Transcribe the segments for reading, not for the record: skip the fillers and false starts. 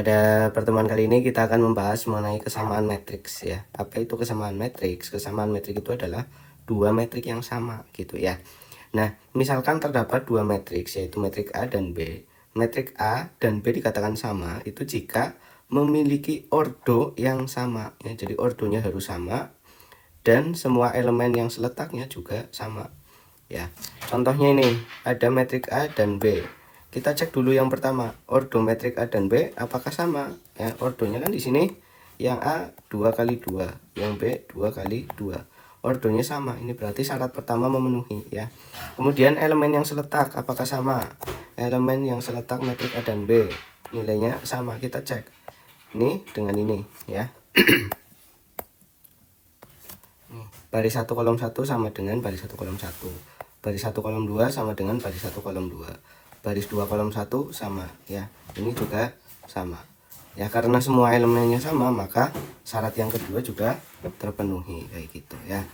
Pada pertemuan kali ini kita akan membahas mengenai kesamaan matriks ya. Apa itu kesamaan matriks? Kesamaan matriks itu adalah dua metrik yang sama gitu ya. Nah, misalkan terdapat dua matriks yaitu metrik A dan B. Metrik A dan B dikatakan sama itu jika memiliki ordo yang sama ya. Jadi ordonya harus sama dan semua elemen yang seletaknya juga sama ya. Contohnya ini ada metrik A dan B. Kita cek dulu yang pertama, ordo metrik A dan B apakah sama? Ya, ordonya kan di sini yang A 2 kali 2, yang B 2 kali 2. Ordonya sama. Ini berarti syarat pertama memenuhi ya. Kemudian elemen yang seletak apakah sama? Elemen yang seletak metrik A dan B nilainya sama. Kita cek. Ini dengan ini ya. Baris 1 kolom 1 sama dengan baris 1 kolom 1. Baris 1 kolom 2 sama dengan baris 1 kolom 2. Baris 2 kolom 1 sama ya. Ini juga sama. Ya, karena semua elemennya sama, maka syarat yang kedua juga terpenuhi kayak gitu ya.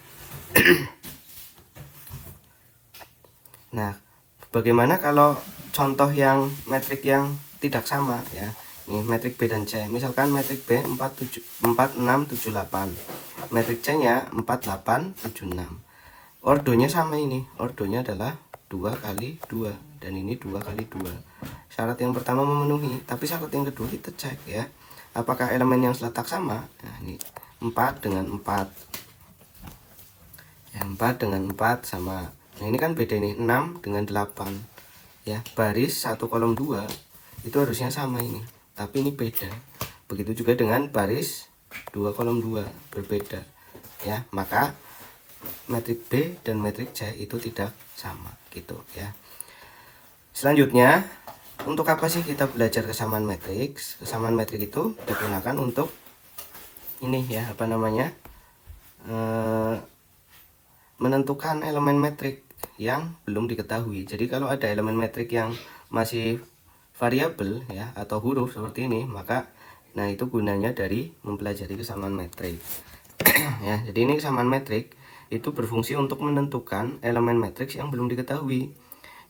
Nah, bagaimana kalau contoh yang metrik yang tidak sama ya? Ini metrik B dan C. Misalkan metrik B 4678. Metrik C-nya 4876. Ordonya sama ini. Ordonya adalah 2 kali 2 dan ini 2 kali 2. Syarat yang pertama memenuhi, tapi syarat yang kedua kita cek ya. Apakah elemen yang seletak sama? Nah, ini 4 dengan 4. Ya, 4 dengan 4 sama. Nah, ini kan beda nih, 6 dengan 8. Ya, baris 1 kolom 2 itu harusnya sama ini, tapi ini beda. Begitu juga dengan baris 2 kolom 2 berbeda. Ya, maka metrik B dan metrik C itu tidak sama gitu ya. Selanjutnya, untuk apa sih kita belajar kesamaan matriks? Kesamaan metrik itu digunakan untuk ini ya, apa namanya? Menentukan elemen metrik yang belum diketahui. Jadi kalau ada elemen metrik yang masih variabel ya atau huruf seperti ini, maka nah itu gunanya dari mempelajari kesamaan metrik. Ya, jadi ini kesamaan metrik itu berfungsi untuk menentukan elemen matriks yang belum diketahui.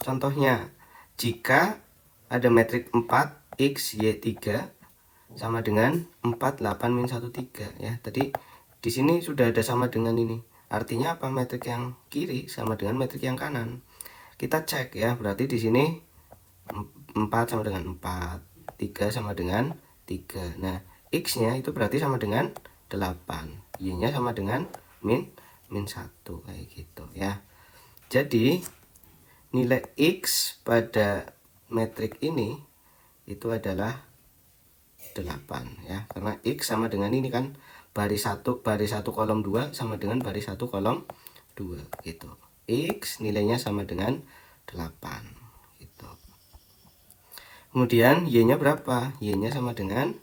Contohnya, jika ada metrik 4 x y 3 sama dengan 4 8 min 1 3 ya. Tadi di sini sudah ada sama dengan ini. Artinya apa? Metrik yang kiri sama dengan metrik yang kanan. Kita cek ya, berarti di sini 4 sama dengan 4, 3 sama dengan 3. Nah, x-nya itu berarti sama dengan 8, y-nya sama dengan min 1 kayak gitu ya. Jadi nilai x pada metrik ini itu adalah 8 ya, karena x sama dengan ini kan baris 1 kolom 2 sama dengan baris 1 kolom 2 gitu. X nilainya sama dengan 8 gitu. Kemudian y-nya berapa? Y-nya sama dengan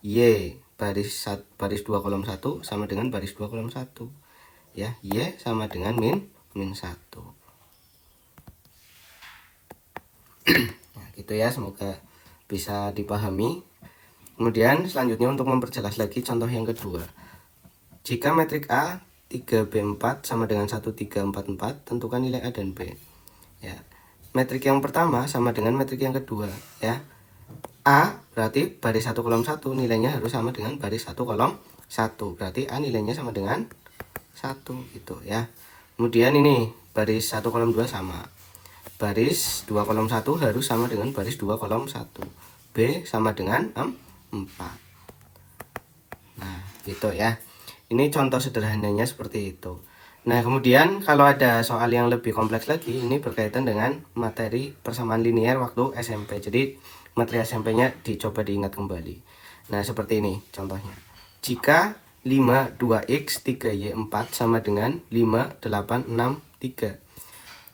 y baris 2 kolom 1 sama dengan baris 2 kolom 1 ya. Y sama dengan min 1. Nah, gitu ya, semoga bisa dipahami. Kemudian selanjutnya untuk memperjelas lagi contoh yang kedua. Jika metrik A 3B4 sama dengan 1344, tentukan nilai A dan B. Ya. Metrik yang pertama sama dengan metrik yang kedua ya. A berarti baris 1 kolom 1 nilainya harus sama dengan baris 1 kolom 1. Berarti A nilainya sama dengan 1 gitu ya. Kemudian ini baris 1 kolom 2 sama. Baris 2 kolom 1 harus sama dengan baris 2 kolom 1. B sama dengan 4. Nah, gitu ya. Ini contoh sederhananya seperti itu. Nah, kemudian kalau ada soal yang lebih kompleks lagi, ini berkaitan dengan materi persamaan linear waktu SMP. Jadi materi SMP-nya dicoba diingat kembali. Nah, seperti ini contohnya. Jika 5 2x 3y 4 sama dengan 5 8 6 3.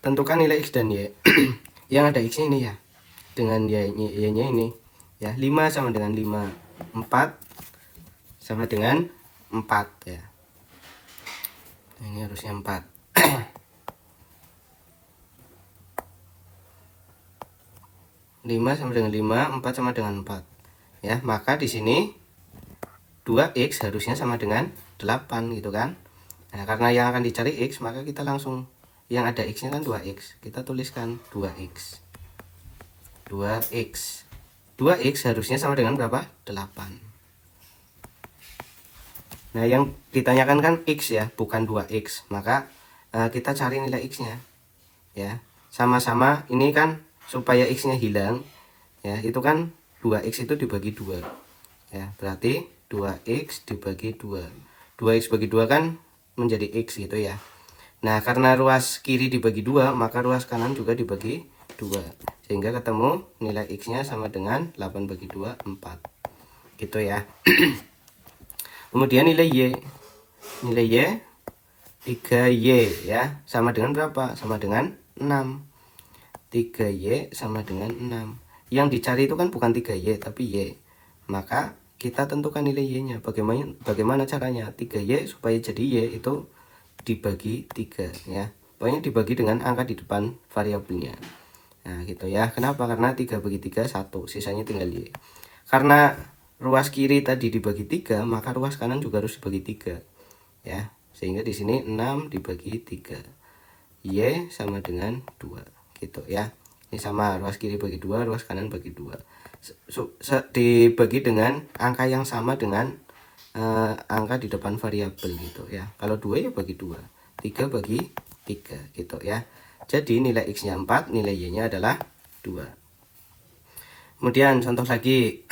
Tentukan nilai x dan y. Yang ada x-nya ini ya. Dengan y-nya ini ya. 5 sama dengan 5, 4 sama dengan 4 ya. Nah, ini harusnya 4. 5 sama dengan 5, 4 sama dengan 4. Ya, maka di sini 2x harusnya sama dengan 8 gitu kan. Nah, karena yang akan dicari x, maka kita langsung yang ada x-nya kan 2x. Kita tuliskan 2x. 2x. 2x harusnya sama dengan berapa? 8. Nah, yang ditanyakan kan x ya, bukan 2x. Maka kita cari nilai x-nya. Ya, sama-sama ini kan supaya x-nya hilang. Ya, itu kan 2x itu dibagi 2. Ya, berarti 2x dibagi 2. 2x bagi 2 kan menjadi x gitu ya. Nah, karena ruas kiri dibagi 2, maka ruas kanan juga dibagi 2. Sehingga ketemu nilai x-nya sama dengan 8 bagi 2, 4. Gitu ya. Kemudian nilai y. Nilai y 3y ya, sama dengan berapa? Sama dengan 6. 3y sama dengan 6. Yang dicari itu kan bukan 3y tapi y. Maka kita tentukan nilai y-nya. Bagaimana caranya? 3y supaya jadi y itu dibagi 3 ya. Pokoknya dibagi dengan angka di depan variabelnya. Nah, gitu ya. Kenapa? Karena 3 bagi 3 1, sisanya tinggal y. Karena ruas kiri tadi dibagi 3, maka ruas kanan juga harus dibagi 3 ya. Sehingga di sini 6 dibagi 3. Y sama dengan 2 gitu ya. Ini sama, ruas kiri bagi 2, ruas kanan bagi 2. Dibagi dengan angka yang sama dengan angka di depan variabel gitu ya. Kalau 2 ya bagi 2, 3 bagi 3 gitu ya. Jadi nilai x-nya 4, nilai y-nya adalah 2. Kemudian contoh lagi.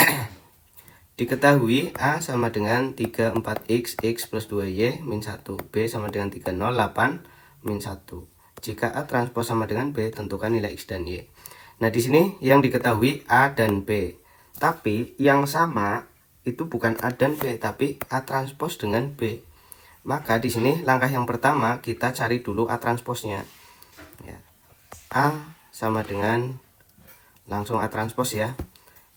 Diketahui A sama dengan 34x, x plus 2y min 1, B sama dengan 308 min 1. Jika A transpos sama dengan B, tentukan nilai x dan y. Nah, di sini yang diketahui A dan B. Tapi yang sama itu bukan A dan B, tapi A transpos dengan B. Maka di sini langkah yang pertama kita cari dulu A transposnya. Ya. A sama dengan, langsung A transpos ya.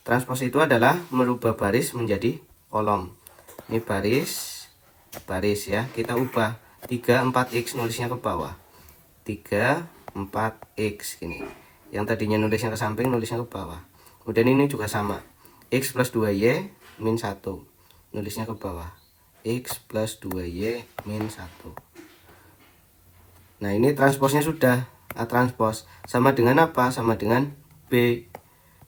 Transpos itu adalah merubah baris menjadi kolom. Ini baris ya. Kita ubah 3, 4x nulisnya ke bawah. 3, 4x gini. Yang tadinya nulisnya ke samping nulisnya ke bawah. Kemudian ini juga sama. X plus 2y min 1. Nulisnya ke bawah. X plus 2y min 1. Nah, ini transposnya sudah. A transpos sama dengan apa? Sama dengan B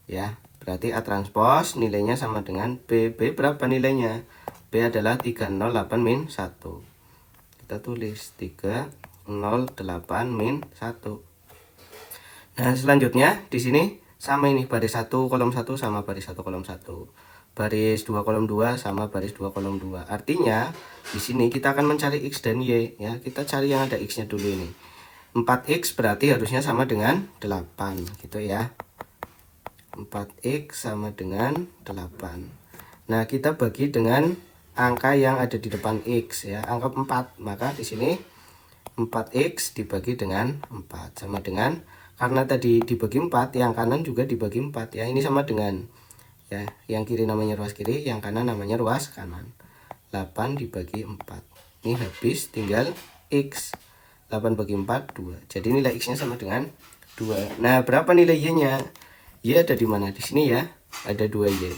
ya. Berarti A transpos nilainya sama dengan B. B berapa nilainya? B adalah 308 min 1. Kita tulis 308 min 1. Nah, selanjutnya di sini sama ini, baris 1 kolom 1 sama baris 1 kolom 1. Baris 2 kolom 2 sama baris 2 kolom 2. Artinya di sini kita akan mencari x dan y ya. Kita cari yang ada x-nya dulu ini. 4x berarti harusnya sama dengan 8 gitu ya. 4x sama dengan 8. Nah, kita bagi dengan angka yang ada di depan x ya, angka 4. Maka di sini 4x dibagi dengan 4 sama dengan, karena tadi dibagi 4, yang kanan juga dibagi 4 ya. Ini sama dengan ya, yang kiri namanya ruas kiri, yang kanan namanya ruas kanan. 8 dibagi 4. Ini habis, tinggal x. 8 bagi 4 2. Jadi nilai x-nya sama dengan 2. Nah, berapa nilai y-nya? Y ada di mana? Di sini ya. Ada 2y.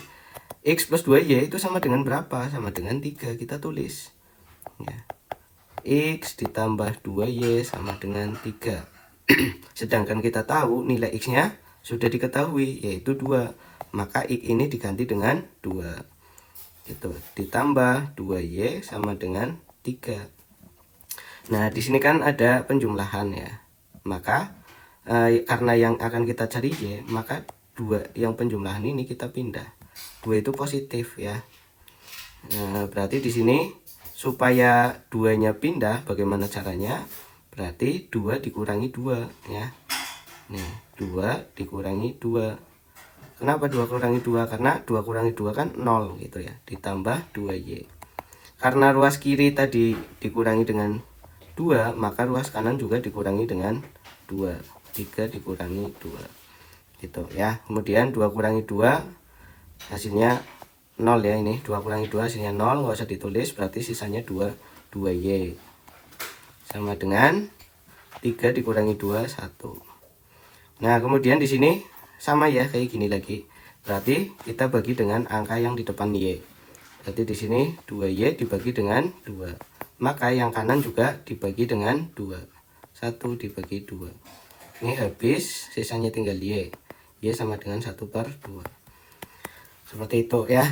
X plus 2y itu sama dengan berapa? Sama dengan 3. Kita tulis. Ya. X ditambah 2y sama dengan 3. Sedangkan kita tahu nilai x-nya sudah diketahui, yaitu 2. Maka x ini diganti dengan 2. Itu ditambah 2y sama dengan 3. Nah, di sini kan ada penjumlahan ya. Maka karena yang akan kita cari y, maka 2 yang penjumlahan ini kita pindah. 2 itu positif ya. Nah, berarti di sini supaya 2-nya pindah, bagaimana caranya? Berarti 2 dikurangi 2 ya. Nih, 2 dikurangi 2. Kenapa 2 kurangi 2? Karena 2 kurangi 2 kan 0 gitu ya. Ditambah 2y. Karena ruas kiri tadi dikurangi dengan 2, maka ruas kanan juga dikurangi dengan 2. 3 dikurangi 2 gitu ya. Kemudian 2 kurangi 2 hasilnya 0 ya. Ini 2 kurangi 2 hasilnya 0, nggak usah ditulis, berarti sisanya 2y sama dengan 3 dikurangi 2 1. Nah, kemudian di sini sama ya, kayak gini lagi. Berarti kita bagi dengan angka yang di depan y. Berarti di sini 2y dibagi dengan 2. Maka yang kanan juga dibagi dengan 2. 1 dibagi 2. Ini habis, sisanya tinggal y. Y sama dengan 1/2. Seperti itu ya.